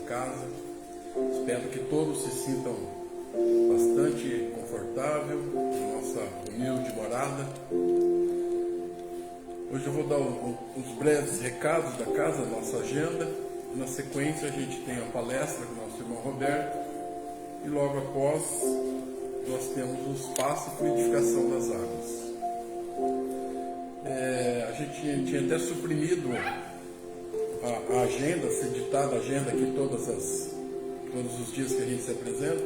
casa. Espero que todos se sintam bastante confortável em nossa humilde morada. Hoje eu vou dar os breves recados da casa, nossa agenda. Na sequência a gente tem a palestra com o nosso irmão Roberto e logo após nós temos os passos e fluidificação das águas. A gente tinha até suprimido a agenda, essa editada agenda aqui todos os dias que a gente se apresenta,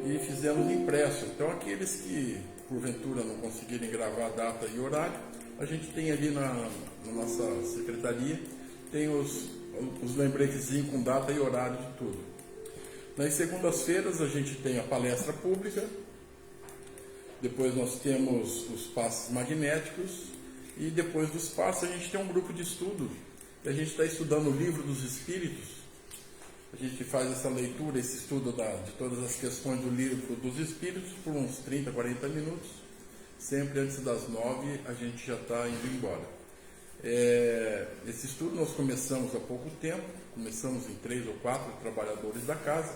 e fizemos impresso. Então aqueles que porventura não conseguirem gravar a data e horário, a gente tem ali na nossa secretaria, tem os lembretezinhos com data e horário de tudo. Nas segundas-feiras a gente tem a palestra pública, depois nós temos os passos magnéticos, e depois dos passos a gente tem um grupo de estudo, e a gente está estudando o Livro dos Espíritos. A gente faz essa leitura, esse estudo de todas as questões do Livro dos Espíritos por uns 30, 40 minutos. Sempre antes das 9 a gente já está indo embora. Esse estudo nós começamos há pouco tempo, começamos em 3 ou 4 trabalhadores da casa,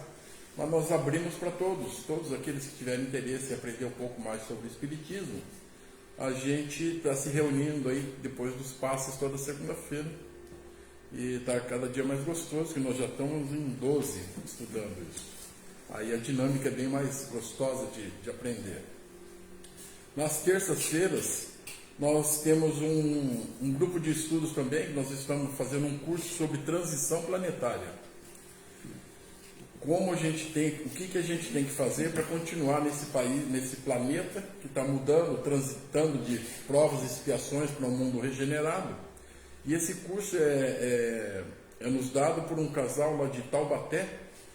mas nós abrimos para todos aqueles que tiverem interesse em aprender um pouco mais sobre o Espiritismo. A gente está se reunindo aí depois dos passos toda segunda-feira e está cada dia mais gostoso, que nós já estamos em 12 estudando isso. Aí a dinâmica é bem mais gostosa de aprender. Nas terças-feiras nós temos um grupo de estudos também, nós estamos fazendo um curso sobre transição planetária. Como a gente tem, o que a gente tem que fazer para continuar nesse país, nesse planeta que está mudando, transitando de provas e expiações para um mundo regenerado. E esse curso é nos dado por um casal lá de Taubaté,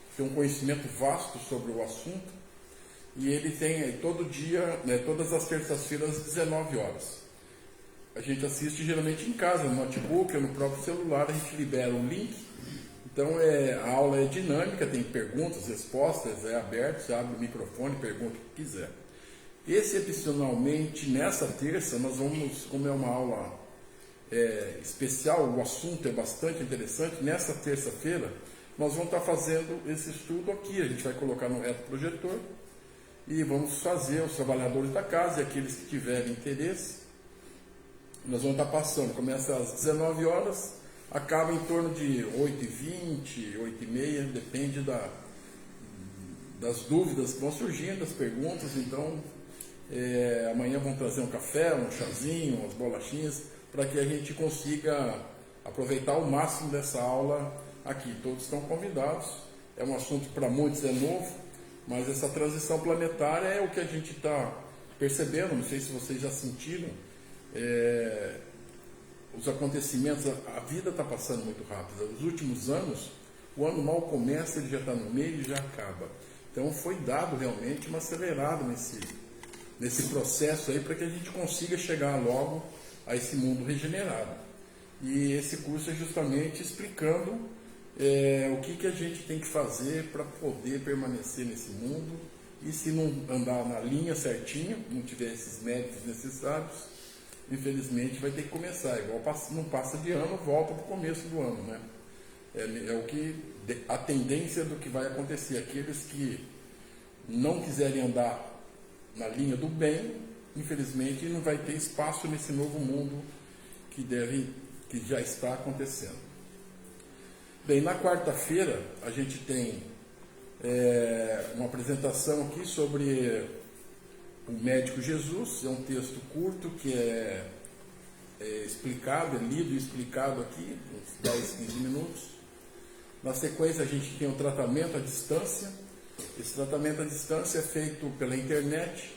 que tem um conhecimento vasto sobre o assunto, e ele tem todo dia, todas as terças-feiras às 19 horas. A gente assiste geralmente em casa, no notebook ou no próprio celular, a gente libera um link. Então a aula é dinâmica, tem perguntas, respostas, é aberto, você abre o microfone, pergunta o que quiser. Excepcionalmente, nessa terça, nós vamos, como é uma aula especial, o assunto é bastante interessante, nessa terça-feira nós vamos estar fazendo esse estudo aqui, a gente vai colocar no retroprojetor e vamos fazer, os trabalhadores da casa e aqueles que tiverem interesse, nós vamos estar passando, começa às 19 horas, acaba em torno de 8h20, 8h30, depende das dúvidas que vão surgindo, das perguntas. Então, amanhã vão trazer um café, um chazinho, umas bolachinhas, para que a gente consiga aproveitar o máximo dessa aula aqui. Todos estão convidados, é um assunto que para muitos é novo, mas essa transição planetária é o que a gente está percebendo, não sei se vocês já sentiram, os acontecimentos, a vida está passando muito rápido. Nos últimos anos, o ano mal começa, ele já está no meio e já acaba. Então foi dado realmente uma acelerada nesse processo aí para que a gente consiga chegar logo a esse mundo regenerado. E esse curso é justamente explicando o que a gente tem que fazer para poder permanecer nesse mundo, e se não andar na linha certinha, não tiver esses méritos necessários, infelizmente vai ter que começar, igual não passa de ano, volta para o começo do ano, né? A tendência do que vai acontecer. Aqueles que não quiserem andar na linha do bem, infelizmente não vai ter espaço nesse novo mundo que já está acontecendo. Bem, na quarta-feira a gente tem uma apresentação aqui sobre o Médico Jesus. É um texto curto que é explicado, é lido e explicado aqui, uns 10, 15 minutos. Na sequência a gente tem o tratamento à distância. Esse tratamento à distância é feito pela internet,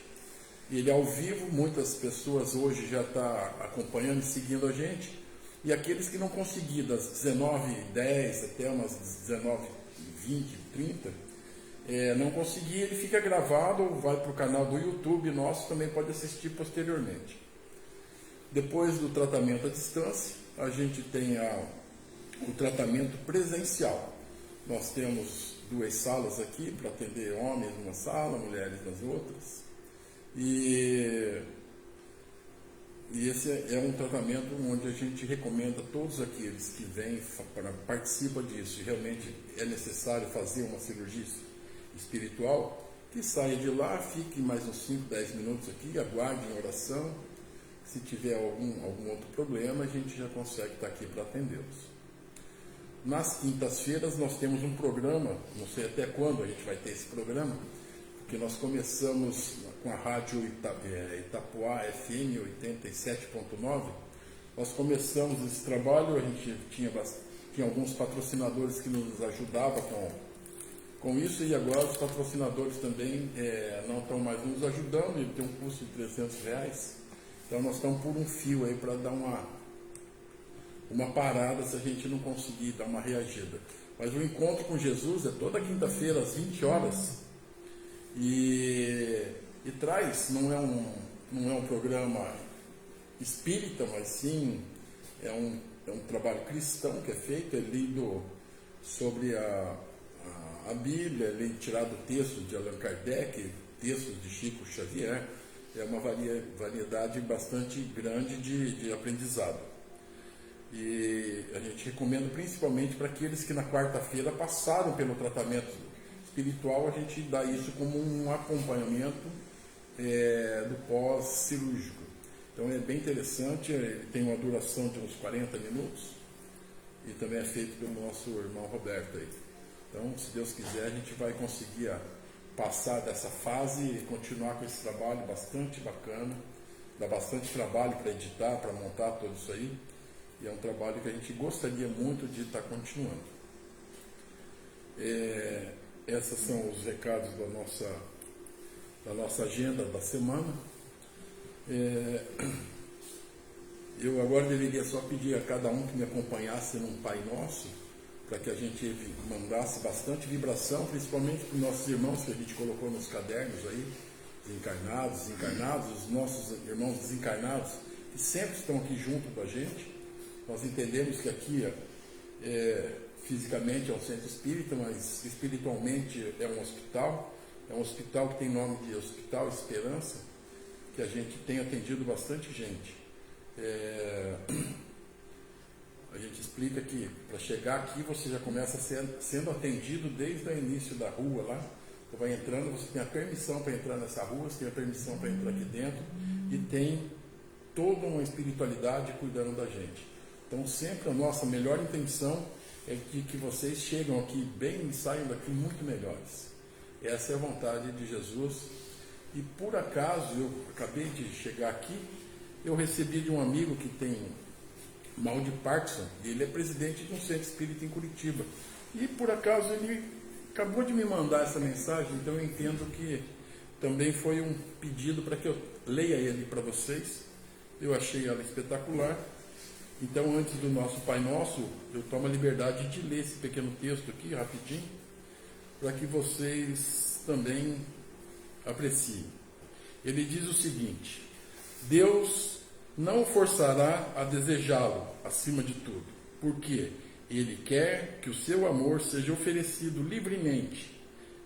ele é ao vivo, muitas pessoas hoje já estão acompanhando e seguindo a gente, e aqueles que não conseguir das 19h10 até umas 19h20, 30, não conseguir, ele fica gravado ou vai para o canal do YouTube nosso, também pode assistir posteriormente. Depois do tratamento à distância, a gente tem o tratamento presencial. Nós temos 2 salas aqui para atender homens numa sala, mulheres nas outras. E E esse é um tratamento onde a gente recomenda a todos aqueles que vêm para participar disso, e realmente é necessário fazer uma cirurgia espiritual, que saia de lá, fique mais uns 5, 10 minutos aqui, aguarde em oração. Se tiver algum outro problema, a gente já consegue estar aqui para atendê-los. Nas quintas-feiras nós temos um programa, não sei até quando a gente vai ter esse programa, porque nós começamos com a rádio Itapuá FM 87.9, nós começamos esse trabalho, a gente tinha alguns patrocinadores que nos ajudavam com isso, e agora os patrocinadores também não estão mais nos ajudando, ele tem um custo de R$300, então nós estamos por um fio aí para dar uma parada se a gente não conseguir dar uma reagida. Mas o encontro com Jesus é toda quinta-feira às 20 horas e traz, não é um programa espírita, mas sim é um trabalho cristão que é feito, é lido sobre a Bíblia, é tirado textos de Allan Kardec, textos de Chico Xavier, é uma variedade bastante grande de aprendizado. E a gente recomenda principalmente para aqueles que na quarta-feira passaram pelo tratamento espiritual, a gente dá isso como um acompanhamento do pós-cirúrgico. Então é bem interessante, ele tem uma duração de uns 40 minutos e também é feito pelo nosso irmão Roberto aí. Então, se Deus quiser, a gente vai conseguir passar dessa fase e continuar com esse trabalho bastante bacana, dá bastante trabalho para editar, para montar tudo isso aí, e é um trabalho que a gente gostaria muito de estar continuando. Esses são os recados da nossa agenda da semana. Eu agora deveria só pedir a cada um que me acompanhasse num Pai Nosso, para que a gente mandasse bastante vibração, principalmente para os nossos irmãos que a gente colocou nos cadernos aí, desencarnados, os nossos irmãos desencarnados, que sempre estão aqui junto com a gente. Nós entendemos que aqui fisicamente é um centro espírita, mas espiritualmente é um hospital que tem nome de Hospital Esperança, que a gente tem atendido bastante gente. A gente explica que para chegar aqui você já começa sendo atendido desde o início da rua lá. Você vai entrando, você tem a permissão para entrar nessa rua, você tem a permissão para entrar aqui dentro e tem toda uma espiritualidade cuidando da gente. Então sempre a nossa melhor intenção é que vocês chegam aqui bem e saiam daqui muito melhores. Essa é a vontade de Jesus. E por acaso eu acabei de chegar aqui, eu recebi de um amigo que tem mal de Parkinson, e ele é presidente de um centro espírita em Curitiba. E por acaso ele acabou de me mandar essa mensagem, então eu entendo que também foi um pedido para que eu leia ele para vocês. Eu achei ela espetacular. Então, antes do nosso Pai Nosso, eu tomo a liberdade de ler esse pequeno texto aqui, rapidinho, para que vocês também apreciem. Ele diz o seguinte: Deus não o forçará a desejá-lo acima de tudo, porque Ele quer que o seu amor seja oferecido livremente,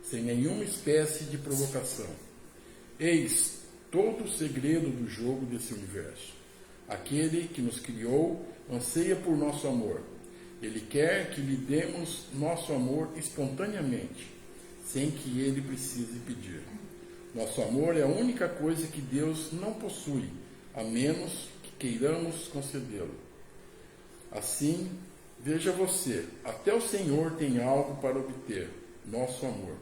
sem nenhuma espécie de provocação. Eis todo o segredo do jogo desse universo. Aquele que nos criou anseia por nosso amor. Ele quer que lhe demos nosso amor espontaneamente, sem que ele precise pedir. Nosso amor é a única coisa que Deus não possui, a menos que queiramos concedê-lo. Assim, veja você, até o Senhor tem algo para obter, nosso amor.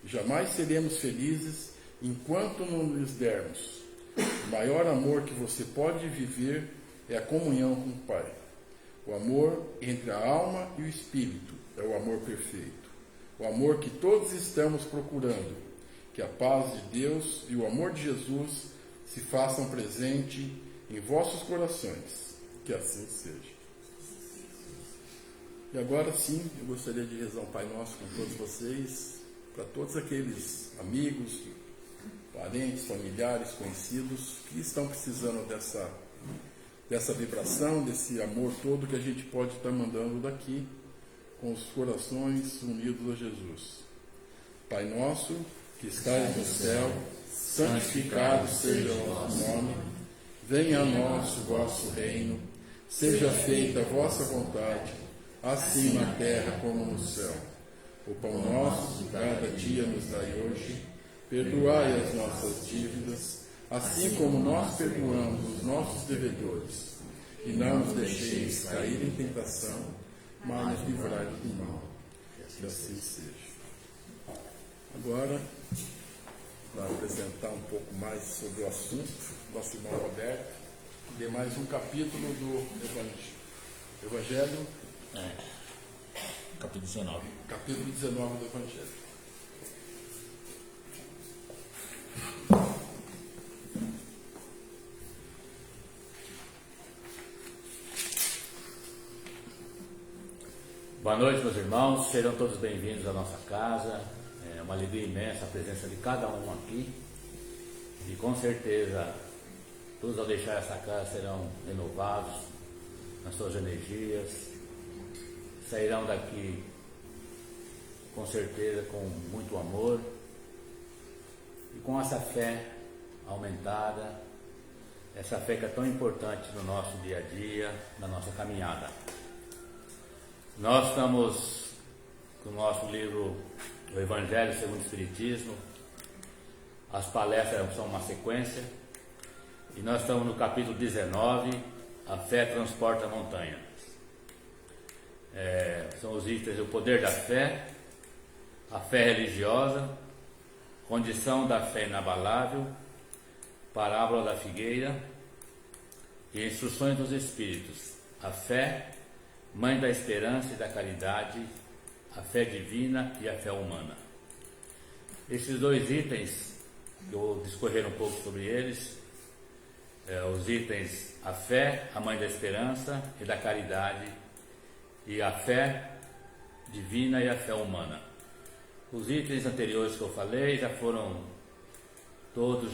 Jamais seremos felizes enquanto não lhes dermos. O maior amor que você pode viver é a comunhão com o Pai. O amor entre a alma e o espírito é o amor perfeito. O amor que todos estamos procurando. Que a paz de Deus e o amor de Jesus se façam presente em vossos corações. Que assim seja. E agora sim, eu gostaria de rezar um Pai Nosso com todos vocês, para todos aqueles amigos, parentes, familiares, conhecidos que estão precisando dessa vibração, desse amor todo que a gente pode estar mandando daqui, com os corações unidos a Jesus. Pai nosso, que estais no céu, santificado seja o vosso nome, Venha a nós o vosso reino, seja feita a vossa vontade, assim na terra como no céu. O pão nosso de cada dia nos dai hoje, perdoai as nossas dívidas, assim como nós perdoamos os nossos devedores. E não nos deixeis cair em tentação, mas nos livrai do mal. Que assim seja. Agora, para apresentar um pouco mais sobre o assunto, nosso irmão Roberto, dê mais um capítulo do Evangelho. Capítulo 19. Capítulo 19 do Evangelho. Boa noite, meus irmãos, serão todos bem-vindos à nossa casa. É uma alegria imensa a presença de cada um aqui, e com certeza todos ao deixar essa casa serão renovados nas suas energias, sairão daqui com certeza com muito amor e com essa fé aumentada, essa fé que é tão importante no nosso dia a dia, na nossa caminhada. Nós estamos com o nosso livro O Evangelho segundo o Espiritismo. As palestras são uma sequência e nós estamos no capítulo 19, A Fé Transporta Montanhas. São os itens: o poder da fé, a fé religiosa, condição da fé inabalável, parábola da figueira e instruções dos Espíritos. A fé, mãe da esperança e da caridade, a fé divina e a fé humana. Esses dois itens, eu vou discorrer um pouco sobre eles, os itens: a fé, a mãe da esperança e da caridade, e a fé divina e a fé humana. Os itens anteriores que eu falei já foram todos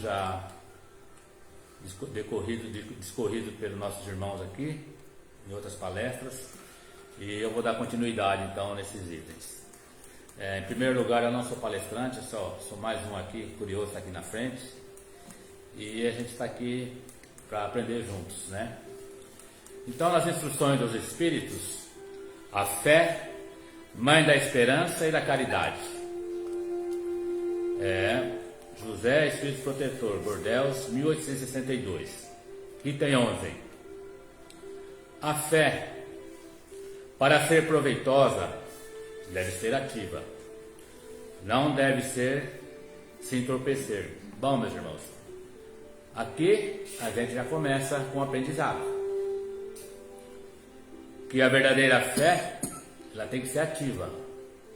discorridos pelos nossos irmãos aqui, em outras palestras, e eu vou dar continuidade então nesses itens. Em primeiro lugar, eu não sou palestrante, eu sou mais um aqui, curioso, está aqui na frente, e a gente está aqui para aprender juntos, né? Então, nas instruções dos Espíritos, a fé, mãe da esperança e da caridade. José Espírito Protetor, Bordeaux, 1862. Item 11. A fé, para ser proveitosa, deve ser ativa. Não deve ser se entorpecer. Bom, meus irmãos, aqui a gente já começa com o aprendizado. Que a verdadeira fé, ela tem que ser ativa.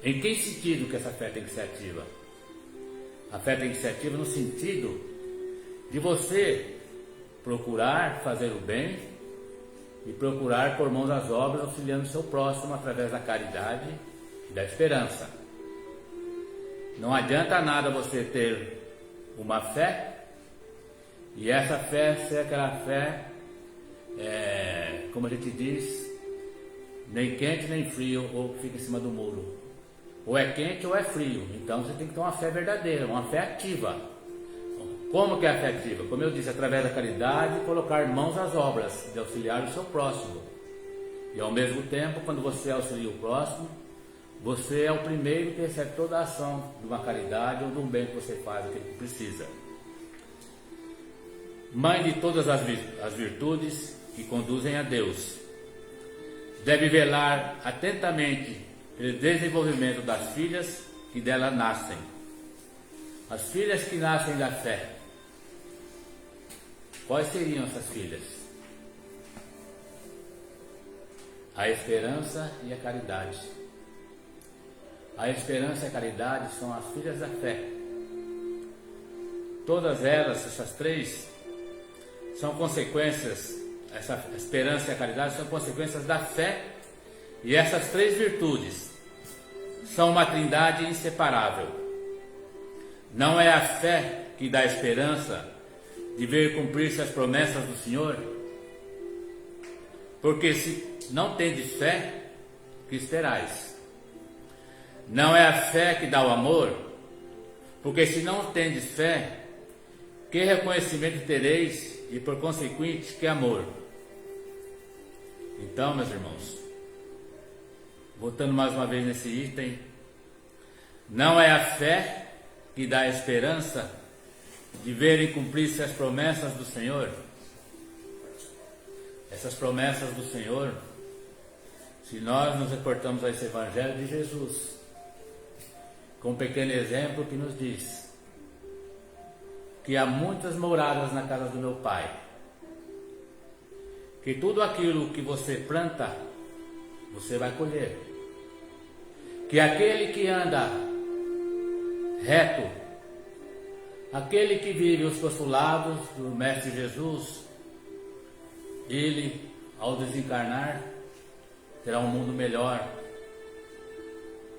Em que sentido que essa fé tem que ser ativa? A fé tem que ser ativa no sentido de você procurar fazer o bem e procurar pôr mãos às obras, auxiliando o seu próximo através da caridade e da esperança. Não adianta nada você ter uma fé e essa fé ser aquela fé, como a gente diz, nem quente nem frio, ou que fica em cima do muro. Ou é quente ou é frio. Então você tem que ter uma fé verdadeira, uma fé ativa. Como que é a fé ativa? Como eu disse, através da caridade, colocar mãos às obras, de auxiliar o seu próximo. E ao mesmo tempo, quando você auxilia o próximo, você é o primeiro que recebe toda a ação de uma caridade ou de um bem que você faz, aquele que precisa. Mãe de todas as virtudes que conduzem a Deus, deve velar atentamente pelo desenvolvimento das filhas que dela nascem. As filhas que nascem da fé, quais seriam essas filhas? A esperança e a caridade. A esperança e a caridade são as filhas da fé. Todas elas, essas três, são consequências, essa esperança e a caridade são consequências da fé, e essas três virtudes são uma trindade inseparável. Não é a fé que dá esperança de ver cumprir-se as promessas do Senhor? Porque se não tendes fé, que esperais? Não é a fé que dá o amor? Porque se não tendes fé, que reconhecimento tereis e por consequente, que amor. Então, meus irmãos, voltando mais uma vez nesse item, não é a fé que dá a esperança de verem cumprir-se as promessas do Senhor? Essas promessas do Senhor, se nós nos reportamos a esse Evangelho de Jesus, com um pequeno exemplo que nos diz que há muitas moradas na casa do meu Pai, que tudo aquilo que você planta, você vai colher, que aquele que anda reto, aquele que vive os postulados do Mestre Jesus, ele, ao desencarnar, terá um mundo melhor,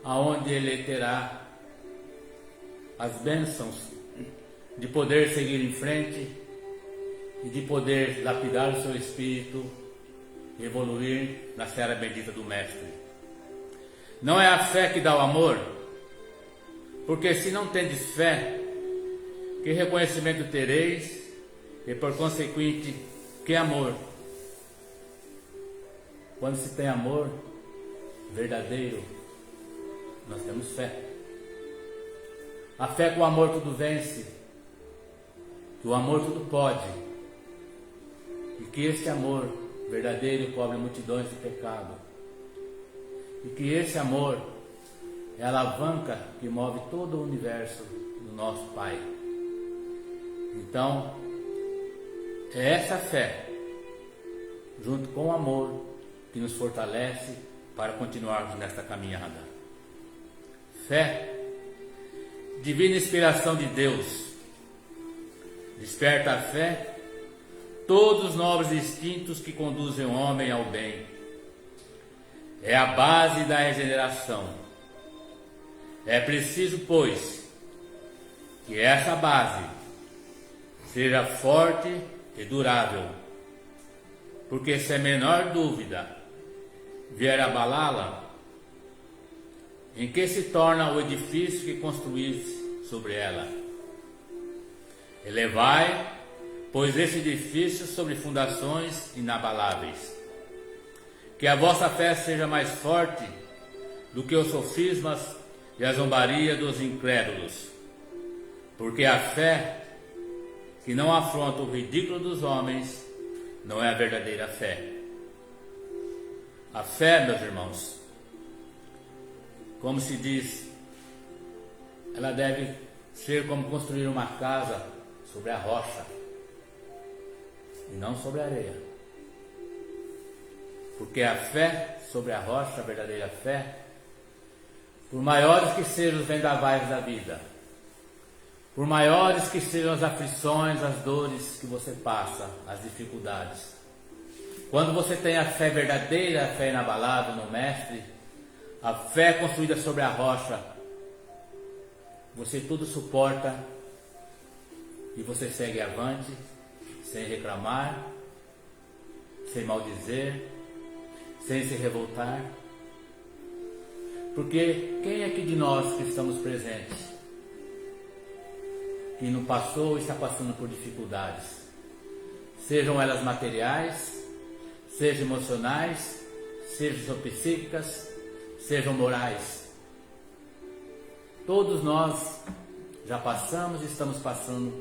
aonde ele terá as bênçãos de poder seguir em frente e de poder lapidar o seu espírito e evoluir na seara bendita do Mestre. Não é a fé que dá o amor, porque se não tendes fé, que reconhecimento tereis e por consequente, que amor? Quando se tem amor verdadeiro, nós temos fé. A fé com o amor tudo vence, que o amor tudo pode, e que este amor verdadeiro cobre multidões de pecado, e que esse amor é a alavanca que move todo o universo do nosso Pai. Então, é essa fé, junto com o amor, que nos fortalece para continuarmos nesta caminhada. Fé, divina inspiração de Deus, desperta a fé todos os nobres instintos que conduzem o homem ao bem. É a base da regeneração. É preciso, pois, que essa base seja forte e durável, porque se a menor dúvida vier abalá-la, em que se torna o edifício que construísse sobre ela? Elevai, pois, esse edifício sobre fundações inabaláveis. Que a vossa fé seja mais forte do que os sofismas e a zombaria dos incrédulos, porque a fé que não afronta o ridículo dos homens não é a verdadeira fé. A fé, meus irmãos, como se diz, ela deve ser como construir uma casa sobre a rocha e não sobre a areia. Porque a fé sobre a rocha, a verdadeira fé, por maiores que sejam os vendavais da vida, por maiores que sejam as aflições, as dores que você passa, as dificuldades, quando você tem a fé verdadeira, a fé inabalável no Mestre, a fé construída sobre a rocha, você tudo suporta e você segue avante, sem reclamar, sem maldizer, sem se revoltar. Porque quem é que de nós que estamos presentes, que não passou ou está passando por dificuldades, sejam elas materiais, sejam emocionais, sejam psíquicas, sejam morais? Todos nós já passamos e estamos passando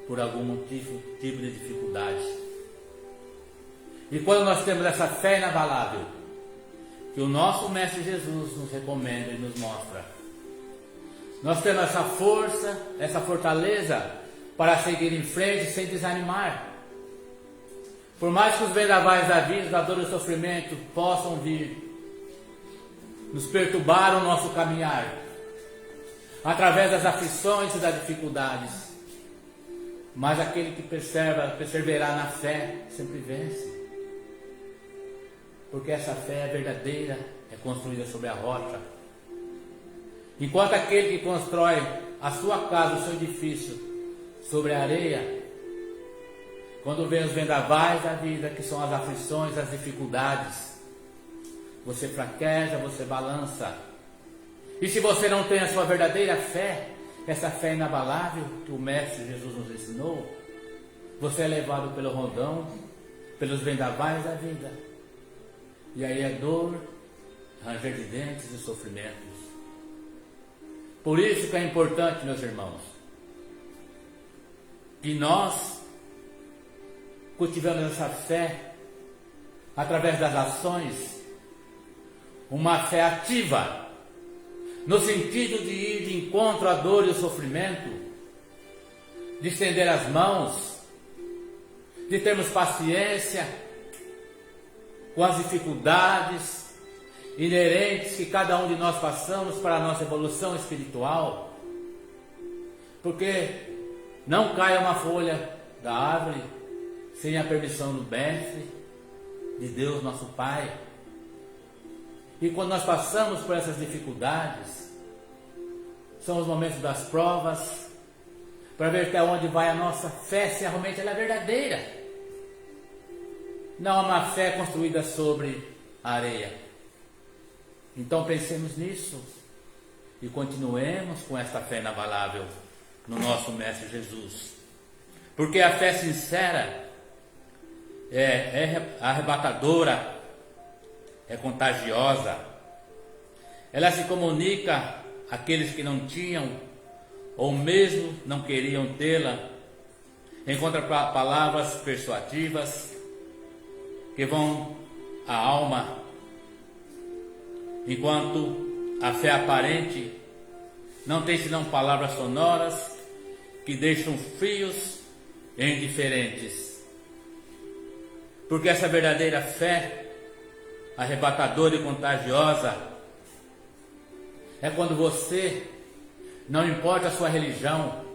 por algum tipo de dificuldade. E quando nós temos essa fé inabalável, que o nosso Mestre Jesus nos recomenda e nos mostra, nós temos essa força, essa fortaleza para seguir em frente sem desanimar. Por mais que os vendavais da vida, da dor e do sofrimento possam vir nos perturbar o nosso caminhar, através das aflições e das dificuldades, mas aquele que perseverar na fé sempre vence. Porque essa fé é verdadeira, é construída sobre a rocha. Enquanto aquele que constrói a sua casa, o seu edifício, sobre a areia, quando vem os vendavais da vida, que são as aflições, as dificuldades, você fraqueja, você balança. E se você não tem a sua verdadeira fé, essa fé inabalável que o Mestre Jesus nos ensinou, você é levado pelo rondão, pelos vendavais da vida. E aí é dor, ranger de dentes e sofrimentos. Por isso que é importante, meus irmãos, que nós cultivamos essa fé através das ações, uma fé ativa, no sentido de ir de encontro à dor e ao sofrimento, de estender as mãos, de termos paciência com as dificuldades inerentes que cada um de nós passamos para a nossa evolução espiritual, porque não cai uma folha da árvore sem a permissão do Mestre, de Deus nosso Pai. E quando nós passamos por essas dificuldades, são os momentos das provas, para ver até onde vai a nossa fé, se realmente ela é verdadeira. Não é uma fé construída sobre a areia. Então pensemos nisso e continuemos com esta fé inabalável no nosso Mestre Jesus. Porque a fé sincera é arrebatadora, é contagiosa. Ela se comunica àqueles que não tinham ou mesmo não queriam tê-la. Encontra palavras persuasivas que vão à alma, enquanto a fé aparente não tem senão palavras sonoras que deixam frios e indiferentes. Porque essa verdadeira fé, arrebatadora e contagiosa, é quando você, não importa a sua religião,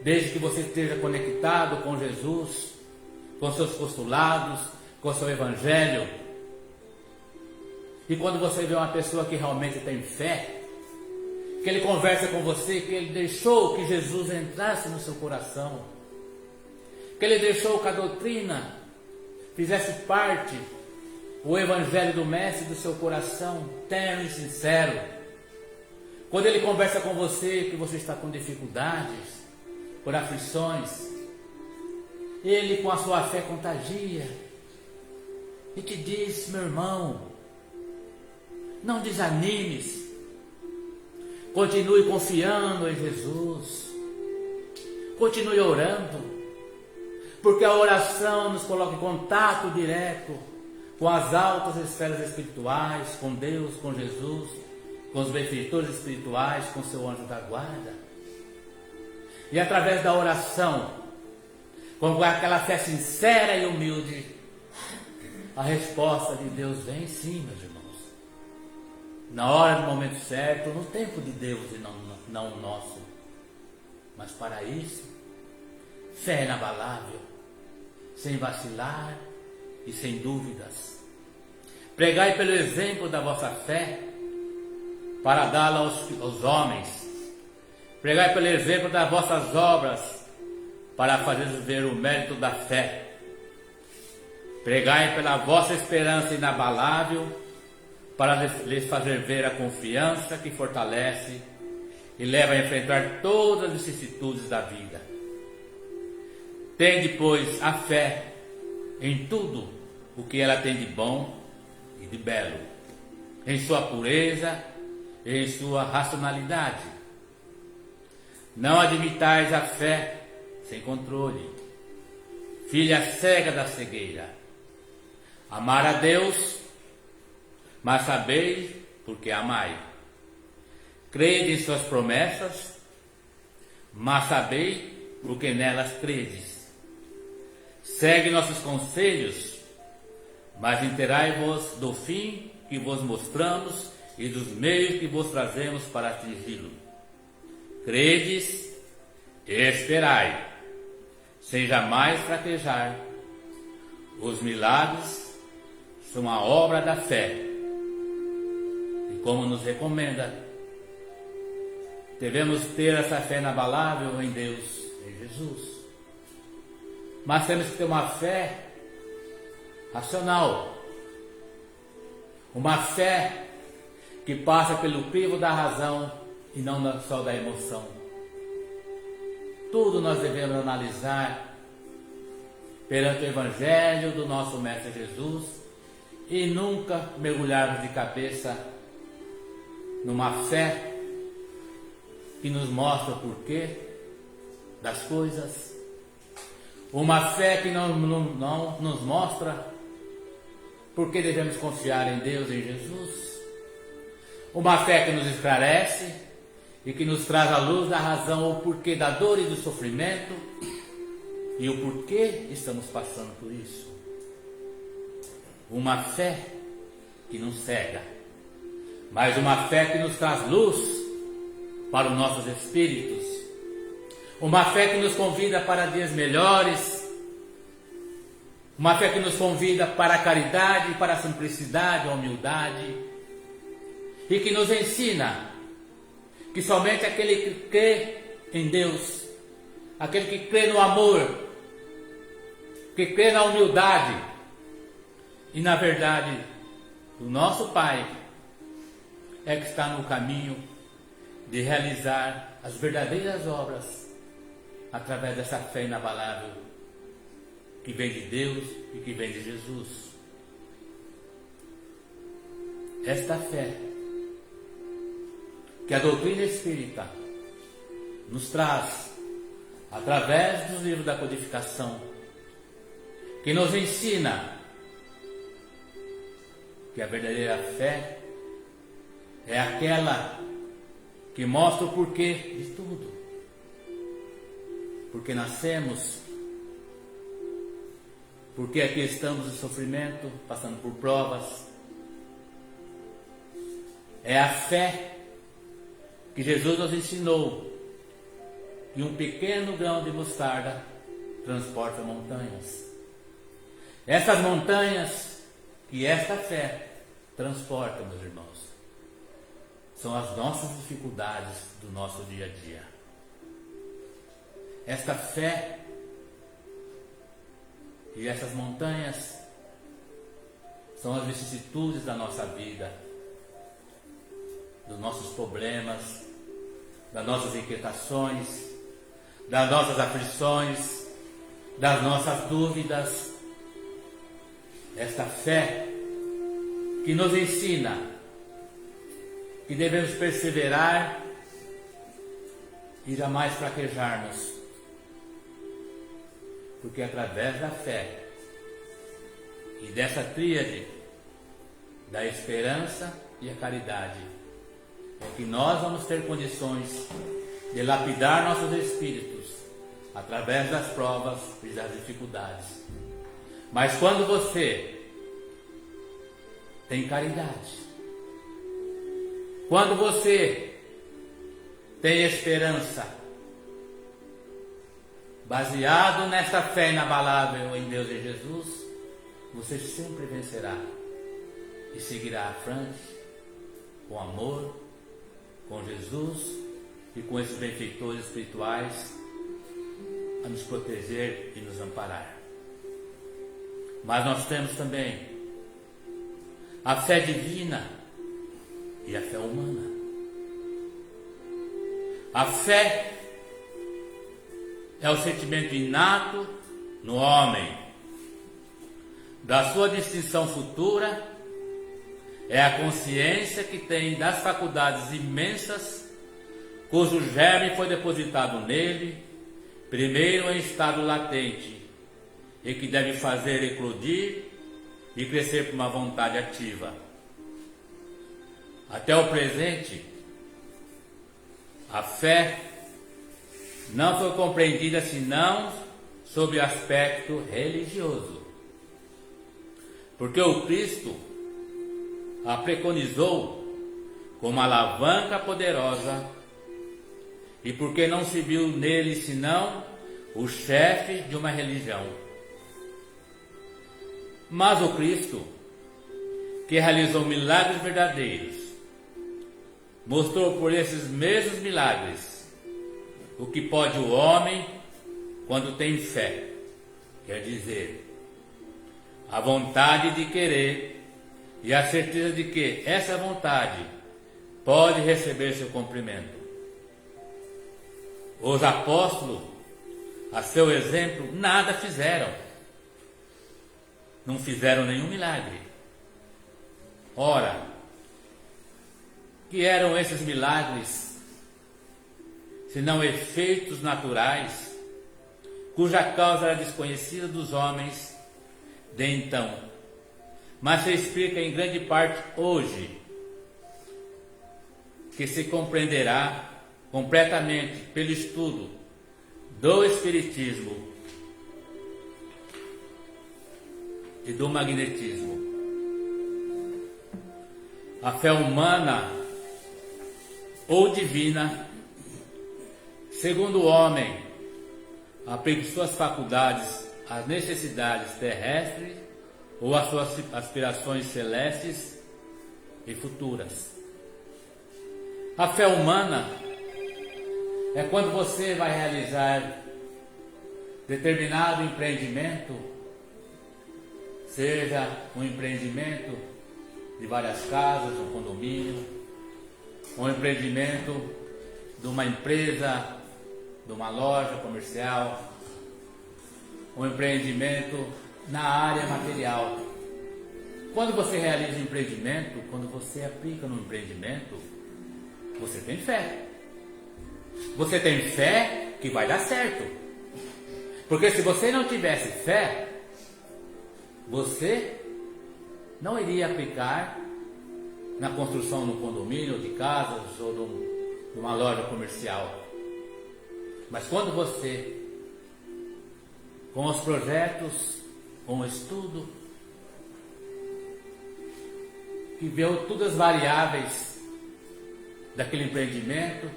desde que você esteja conectado com Jesus, com seus postulados, com seu evangelho, e quando você vê uma pessoa que realmente tem fé, que ele conversa com você, que ele deixou que Jesus entrasse no seu coração, que ele deixou que a doutrina fizesse parte, o evangelho do Mestre do seu coração, terno e sincero. Quando ele conversa com você, que você está com dificuldades, por aflições, ele com a sua fé contagia e te diz: meu irmão, não desanimes, continue confiando em Jesus, continue orando, porque a oração nos coloca em contato direto com as altas esferas espirituais, com Deus, com Jesus, com os benfeitores espirituais, com seu anjo da guarda. E através da oração, com aquela fé sincera e humilde, a resposta de Deus vem sim, meus irmãos. Na hora, no momento certo, no tempo de Deus e não o nosso. Mas para isso, fé inabalável, sem vacilar e sem dúvidas. Pregai pelo exemplo da vossa fé, para dá-la aos homens. Pregai pelo exemplo das vossas obras, para fazer ver o mérito da fé. Pregai pela vossa esperança inabalável, para lhes fazer ver a confiança que fortalece e leva a enfrentar todas as vicissitudes da vida. Tende, pois, a fé em tudo o que ela tem de bom e de belo, em sua pureza e em sua racionalidade. Não admitais a fé sem controle, filha cega da cegueira. Amar a Deus, mas sabei porque amai. Crede em suas promessas, mas sabei porque nelas credes. Segue nossos conselhos, mas interai-vos do fim que vos mostramos e dos meios que vos trazemos para atingi-lo. Credes e esperai, sem jamais fraquejar. Os milagres são a obra da fé. E como nos recomenda, devemos ter essa fé inabalável em Deus, em Jesus. Mas temos que ter uma fé racional, uma fé que passa pelo crivo da razão e não só da emoção. tudo nós devemos analisar perante o Evangelho do nosso Mestre Jesus e nunca mergulharmos de cabeça numa fé que nos mostra o porquê das coisas, uma fé que não nos mostra porque devemos confiar em Deus, em Jesus, uma fé que nos esclarece e que nos traz à luz da razão o porquê da dor e do sofrimento e o porquê estamos passando por isso. Uma fé que não cega, mas uma fé que nos traz luz para os nossos espíritos, uma fé que nos convida para dias melhores, uma fé que nos convida para a caridade, para a simplicidade, a humildade, e que nos ensina que somente aquele que crê em Deus, aquele que crê no amor, que crê na humildade e na verdade do nosso Pai, é que está no caminho de realizar as verdadeiras obras através dessa fé inabalável que vem de Deus e que vem de Jesus. Esta fé que a doutrina espírita nos traz através dos livros da codificação, que nos ensina que a verdadeira fé é aquela que mostra o porquê de tudo. Porque nascemos, porque aqui estamos em sofrimento, passando por provas. É a fé que Jesus nos ensinou que um pequeno grão de mostarda transporta montanhas. Essas montanhas que esta fé transporta, meus irmãos, são as nossas dificuldades do nosso dia a dia. Esta fé e essas montanhas são as vicissitudes da nossa vida, dos nossos problemas, das nossas inquietações, das nossas aflições, das nossas dúvidas. Esta fé que nos ensina que devemos perseverar e jamais fraquejarmos, porque através da fé e dessa tríade da esperança e a caridade é que nós vamos ter condições de lapidar nossos espíritos através das provas e das dificuldades. Mas quando você tem caridade, quando você tem esperança, baseado nesta fé inabalável em Deus e Jesus, você sempre vencerá e seguirá à frente com amor, com Jesus e com esses benfeitores espirituais a nos proteger e nos amparar. Mas nós temos também a fé divina e a fé humana. A fé é o sentimento inato no homem da sua distinção futura, é a consciência que tem das faculdades imensas cujo germe foi depositado nele, primeiro em estado latente, e que deve fazer eclodir e crescer por uma vontade ativa. Até o presente, a fé não foi compreendida senão sob o aspecto religioso, porque o Cristo a preconizou como alavanca poderosa e porque não se viu nele senão o chefe de uma religião. Mas o Cristo, que realizou milagres verdadeiros, mostrou por esses mesmos milagres o que pode o homem quando tem fé, quer dizer, a vontade de querer e a certeza de que essa vontade pode receber seu cumprimento. Os apóstolos a seu exemplo, nada fizeram. Não fizeram nenhum milagre. Ora, que eram esses milagres, senão efeitos naturais, cuja causa era desconhecida dos homens de então, mas se explica em grande parte hoje, que se compreenderá completamente pelo estudo do Espiritismo e do magnetismo. A fé humana ou divina, segundo o homem, aplica suas faculdades às necessidades terrestres ou às suas aspirações celestes e futuras. A fé humana é quando você vai realizar determinado empreendimento, seja um empreendimento de várias casas, um condomínio, um empreendimento de uma empresa, de uma loja comercial, um empreendimento na área material. Quando você realiza um empreendimento, quando você aplica no empreendimento, você tem fé. Você tem fé que vai dar certo. Porque se você não tivesse fé, você não iria aplicar na construção de um condomínio, de casas ou de uma loja comercial. Mas quando você, com os projetos, com o estudo, que vê todas as variáveis daquele empreendimento,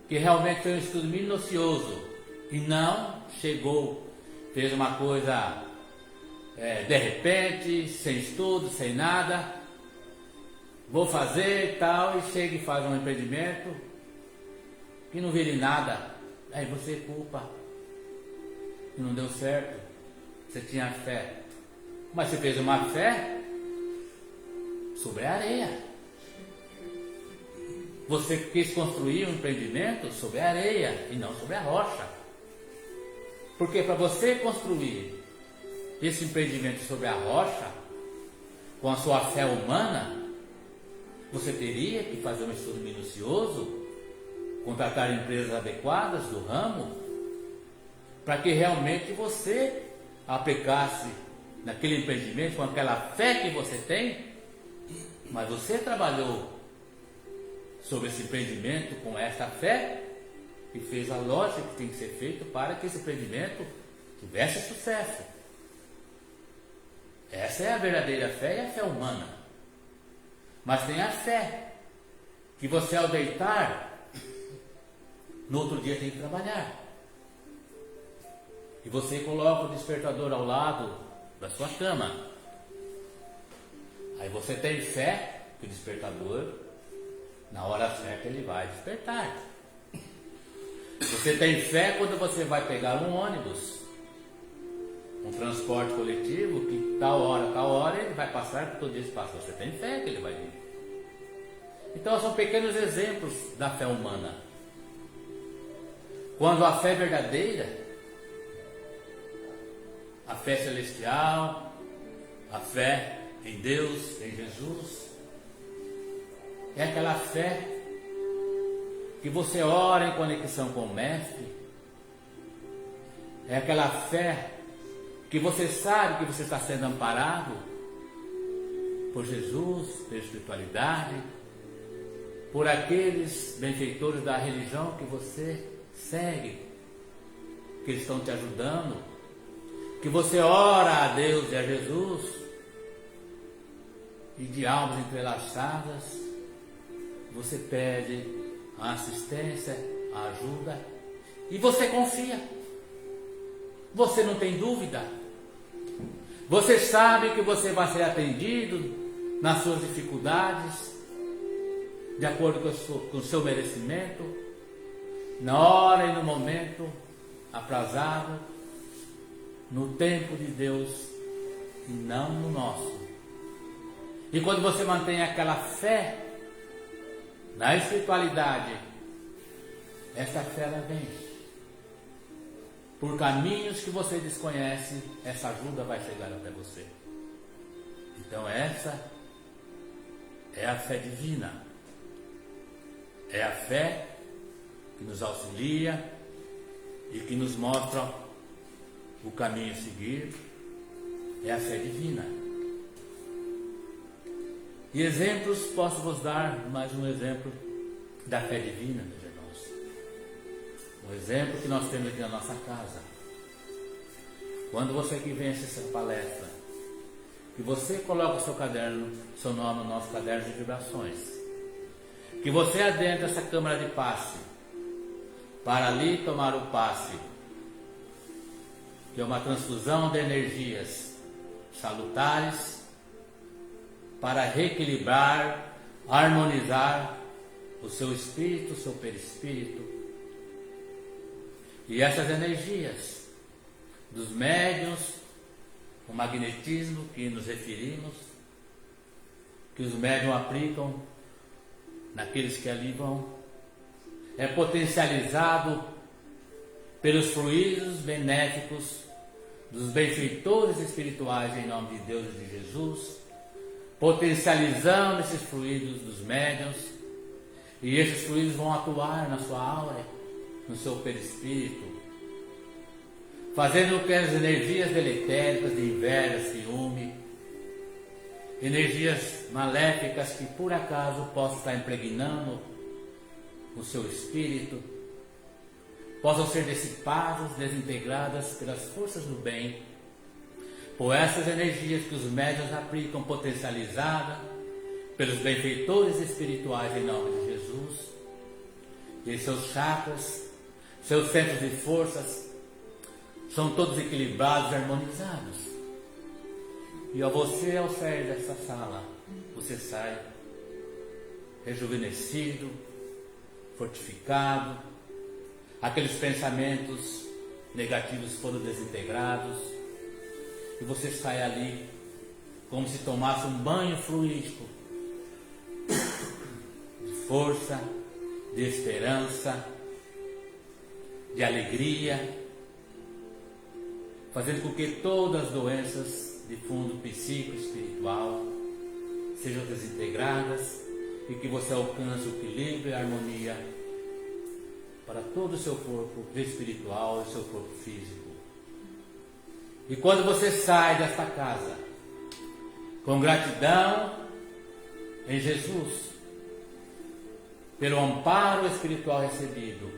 que realmente foi um estudo minucioso e não chegou, fez uma coisa de repente, sem estudo, sem nada, vou fazer e tal, e chega e faz um empreendimento que não vira em nada, aí você culpa que não deu certo. Você tinha fé, mas você fez uma fé sobre a areia. Você quis construir um empreendimento sobre a areia e não sobre a rocha. Porque para você construir esse empreendimento sobre a rocha, com a sua fé humana, você teria que fazer um estudo minucioso, contratar empresas adequadas do ramo, para que realmente você aplicasse naquele empreendimento com aquela fé que você tem, mas você trabalhou sobre esse empreendimento com essa fé e fez a lógica que tem que ser feita para que esse empreendimento tivesse sucesso. Essa é a verdadeira fé e a fé humana. Mas tem a fé que você, ao deitar, no outro dia tem que trabalhar. E você coloca o despertador ao lado da sua cama. Aí você tem fé que o despertador, na hora certa, ele vai despertar. Você tem fé quando você vai pegar um ônibus, um transporte coletivo, que tal hora ele vai passar por todo esse espaço. Você tem fé que ele vai vir. Então são pequenos exemplos da fé humana. Quando a fé verdadeira, a fé celestial, a fé em Deus, em Jesus, é aquela fé que você ora em conexão com o Mestre, é aquela fé que você sabe que você está sendo amparado por Jesus, pela espiritualidade, por aqueles benfeitores da religião que você segue, que eles estão te ajudando, que você ora a Deus e a Jesus, e de almas entrelaçadas, você pede a assistência, a ajuda, e você confia. Você não tem dúvida. Você sabe que você vai ser atendido nas suas dificuldades, de acordo com o seu merecimento, na hora e no momento aprazado, no tempo de Deus e não no nosso. E quando você mantém aquela fé na espiritualidade, essa fé ela vem. por caminhos que você desconhece, essa ajuda vai chegar até você. Então essa é a fé divina. É a fé que nos auxilia e que nos mostra o caminho a seguir. É a fé divina. E exemplos, posso vos dar mais um exemplo da fé divina, meus irmãos. Um exemplo que nós temos aqui na nossa casa. Quando você que vem assistir essa palestra, que você coloca o seu caderno, seu nome no nosso caderno de vibrações, que você adentra essa câmara de passe, para ali tomar o passe, que é uma transfusão de energias salutares, para reequilibrar, harmonizar o seu espírito, o seu perispírito. E essas energias dos médiuns, o magnetismo que nos referimos, que os médiuns aplicam naqueles que ali vão, é potencializado pelos fluidos benéficos dos benfeitores espirituais em nome de Deus e de Jesus, potencializando esses fluidos dos médiuns, e esses fluidos vão atuar na sua aura, no seu perispírito, fazendo com que as energias deletéricas de inveja, ciúme, energias maléficas que por acaso possam estar impregnando o seu espírito, possam ser dissipadas, desintegradas pelas forças do bem, por essas energias que os médiuns aplicam, potencializadas pelos benfeitores espirituais em nome de Jesus, e seus chakras, seus centros de forças são todos equilibrados e harmonizados. E ao sair dessa sala, você sai rejuvenescido, fortificado, aqueles pensamentos negativos foram desintegrados, e você sai ali como se tomasse um banho fluídico de força, de esperança, de alegria, fazendo com que todas as doenças de fundo psíquico e espiritual sejam desintegradas e que você alcance o equilíbrio e a harmonia para todo o seu corpo espiritual e seu corpo físico. E quando você sai desta casa com gratidão em Jesus pelo amparo espiritual recebido,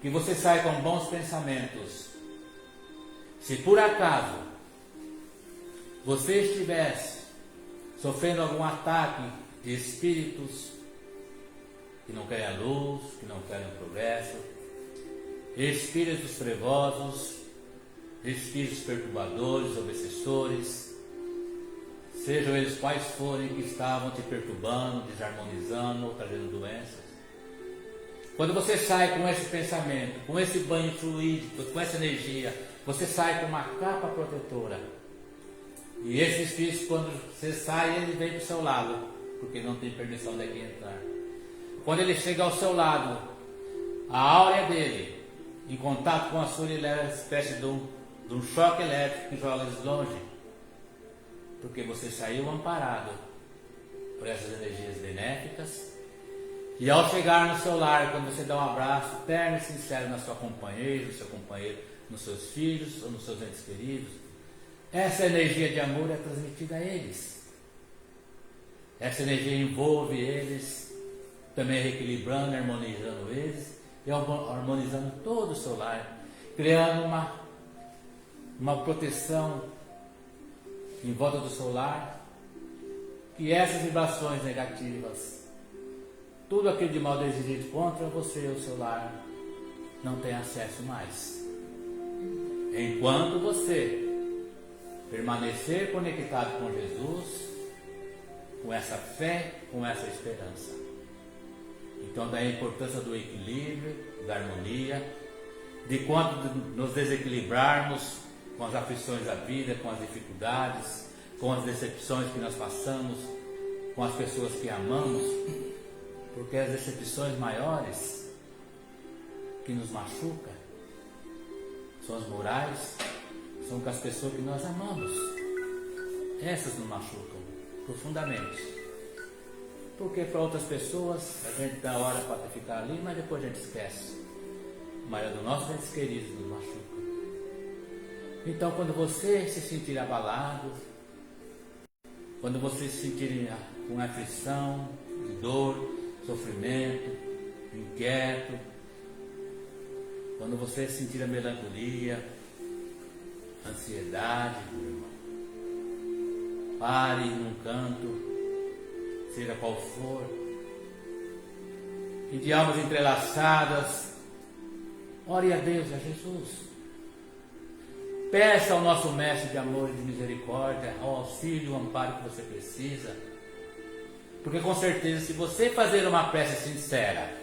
que você sai com bons pensamentos. Se por acaso você estivesse sofrendo algum ataque de espíritos que não querem a luz, que não querem o progresso, espíritos trevosos, espíritos perturbadores, obsessores, sejam eles quais forem que estavam te perturbando, desarmonizando ou trazendo doenças. Quando você sai com esse pensamento, com esse banho fluídico, com essa energia, você sai com uma capa protetora. E esse espírito, quando você sai, ele vem para o seu lado, porque não tem permissão daqui entrar. Quando ele chega ao seu lado, a áurea dele, em contato com a sua, ele leva uma espécie de um choque elétrico que joga eles longe, porque você saiu amparado por essas energias benéficas. E ao chegar no seu lar, quando você dá um abraço terno e sincero na sua companheira, no seu companheiro, nos seus filhos ou nos seus entes queridos, essa energia de amor é transmitida a eles. Essa energia envolve eles, também reequilibrando, harmonizando eles e harmonizando todo o seu lar, criando uma proteção em volta do seu lar, que essas vibrações negativas, tudo aquilo de mal desejado contra você e o seu lar, não tem acesso mais. Enquanto você permanecer conectado com Jesus, com essa fé, com essa esperança. Então daí a importância do equilíbrio, da harmonia, de quando nos desequilibrarmos com as aflições da vida, com as dificuldades, com as decepções que nós passamos, com as pessoas que amamos, porque as decepções maiores que nos machucam são as morais, são com as pessoas que nós amamos. Essas nos machucam profundamente. Porque para outras pessoas a gente dá hora para ficar ali, mas depois a gente esquece. Mas é dos nossos entes queridos nos machucam. Então quando você se sentir abalado, quando você se sentir com aflição, dor, sofrimento, inquieto, quando você sentir a melancolia, ansiedade, meu irmão, pare num canto, seja qual for, e de almas entrelaçadas, ore a Deus, a Jesus. Peça ao nosso Mestre de amor e de misericórdia o auxílio, o amparo que você precisa. Porque com certeza, se você fazer uma prece sincera,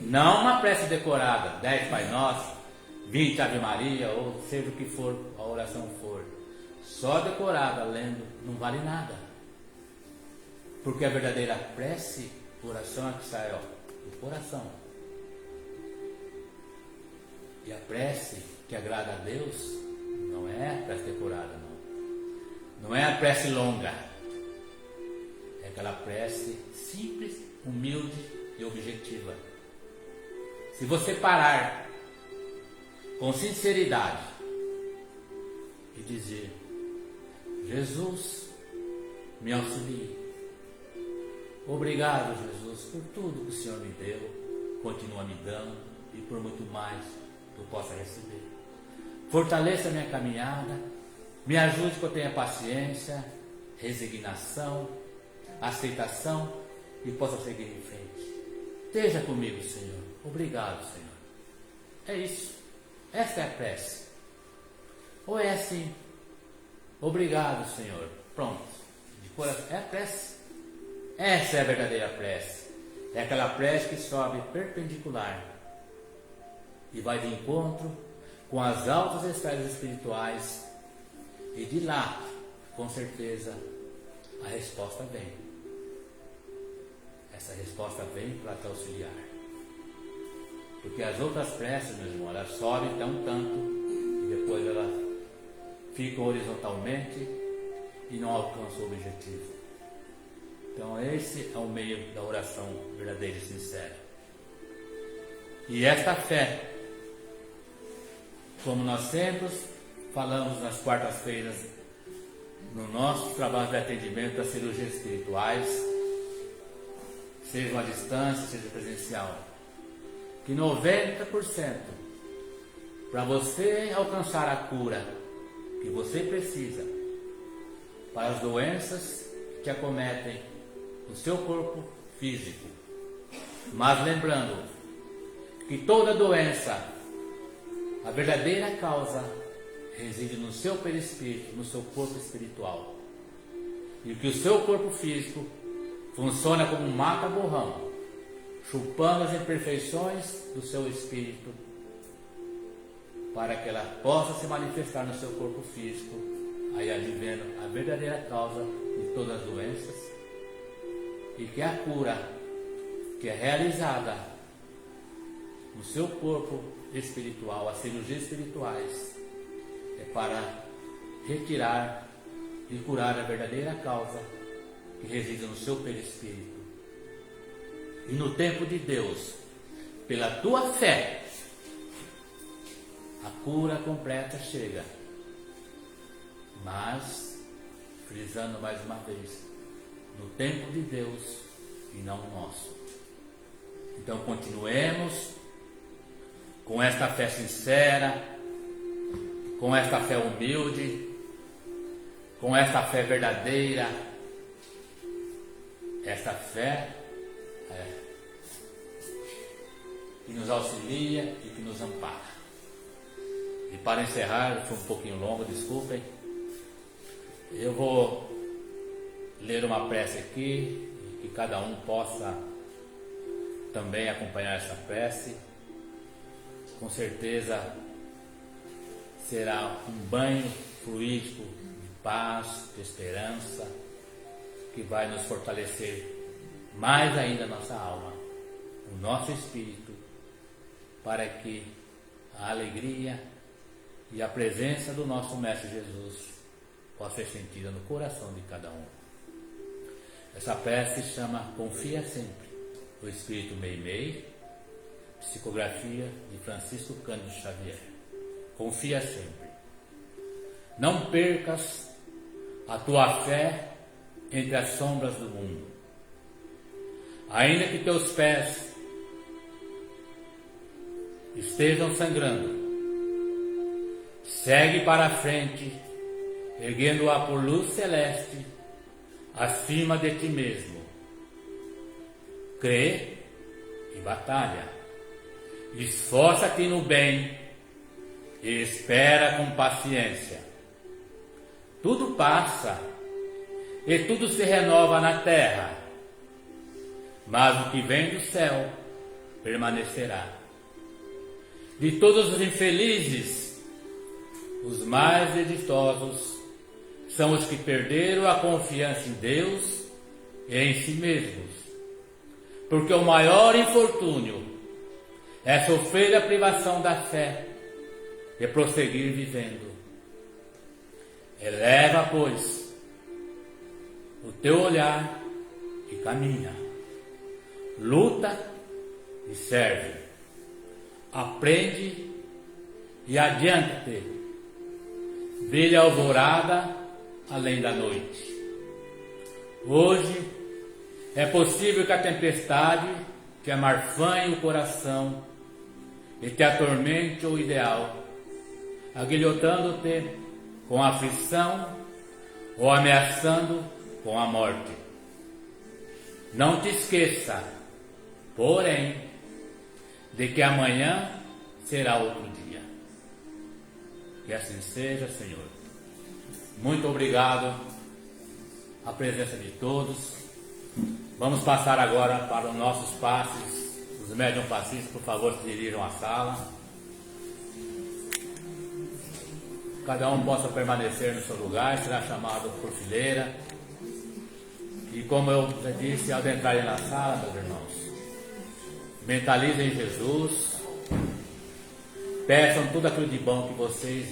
não uma prece decorada, 10 Pai Nosso, 20 Ave Maria, ou seja o que for, a oração for, só decorada, lendo, não vale nada. Porque a verdadeira prece, oração é que sai do coração. E a prece que agrada a Deus não é a prece decorada, não. Não é a prece longa. É aquela prece simples, humilde e objetiva. Se você parar com sinceridade e dizer: Jesus, me auxilie. Obrigado, Jesus, por tudo que o Senhor me deu, continua me dando e por muito mais que eu possa receber. Fortaleça a minha caminhada, me ajude que eu tenha paciência, resignação, aceitação e possa seguir em frente. Esteja comigo, Senhor. Obrigado, Senhor. É isso. Esta é a prece. Ou é assim? Obrigado, Senhor. Pronto. De coração. É a prece. Essa é a verdadeira prece. É aquela prece que sobe perpendicular e vai de encontro com as altas esferas espirituais, e de lá, com certeza, a resposta vem. Essa resposta vem para te auxiliar. Porque as outras preces, meu irmão, elas sobem até um tanto e depois elas ficam horizontalmente e não alcançam o objetivo. Então esse é o meio da oração verdadeira e sincera. E esta fé, como nós sempre falamos nas quartas-feiras, no nosso trabalho de atendimento das cirurgias espirituais, seja à distância, seja presencial, que 90% para você alcançar a cura que você precisa para as doenças que acometem o seu corpo físico. Mas lembrando que toda doença, a verdadeira causa reside no seu perispírito, no seu corpo espiritual. E que o seu corpo físico funciona como um mata-borrão, chupando as imperfeições do seu espírito, para que ela possa se manifestar no seu corpo físico, aí advendo a verdadeira causa de todas as doenças, e que a cura que é realizada no seu corpo espiritual, as cirurgias espirituais, é para retirar e curar a verdadeira causa que reside no seu perispírito. E no tempo de Deus, pela tua fé, a cura completa chega. Mas, frisando mais uma vez, no tempo de Deus e não no nosso. Então continuemos com esta fé sincera, com esta fé humilde, com esta fé verdadeira, esta fé que nos auxilia e que nos ampara. E para encerrar, foi um pouquinho longo, desculpem, eu vou ler uma prece aqui, e que cada um possa também acompanhar essa prece. Com certeza será um banho fluídico de paz, de esperança, que vai nos fortalecer mais ainda a nossa alma, o nosso espírito, para que a alegria e a presença do nosso Mestre Jesus possa ser sentida no coração de cada um. Essa prece se chama Confia Sempre, do Espírito Meimei, psicografia de Francisco Cândido Xavier. Confia sempre. Não percas a tua fé entre as sombras do mundo. Ainda que teus pés estejam sangrando, segue para a frente, erguendo-a por luz celeste acima de ti mesmo. Crê e batalha. Esforça-te no bem e espera com paciência. Tudo passa e tudo se renova na terra, mas o que vem do céu permanecerá. De todos os infelizes, os mais desditosos são os que perderam a confiança em Deus e em si mesmos, porque o maior infortúnio é sofrer a privação da fé e prosseguir vivendo. Eleva, pois, o teu olhar e caminha. Luta e serve. Aprende e adianta-te. Brilha a alvorada além da noite. Hoje é possível que a tempestade te amarfanhe o coração e te atormente o ideal, aguilhotando-te com a aflição ou ameaçando com a morte. Não te esqueça, porém, de que amanhã será outro dia. Que assim seja, Senhor. Muito obrigado à presença de todos. Vamos passar agora para os nossos passes. Os médium passistas, por favor, se dirijam à sala. Cada um possa permanecer no seu lugar, será chamado por fileira. E como eu já disse, ao entrarem na sala, meus irmãos, mentalizem Jesus, peçam tudo aquilo de bom que vocês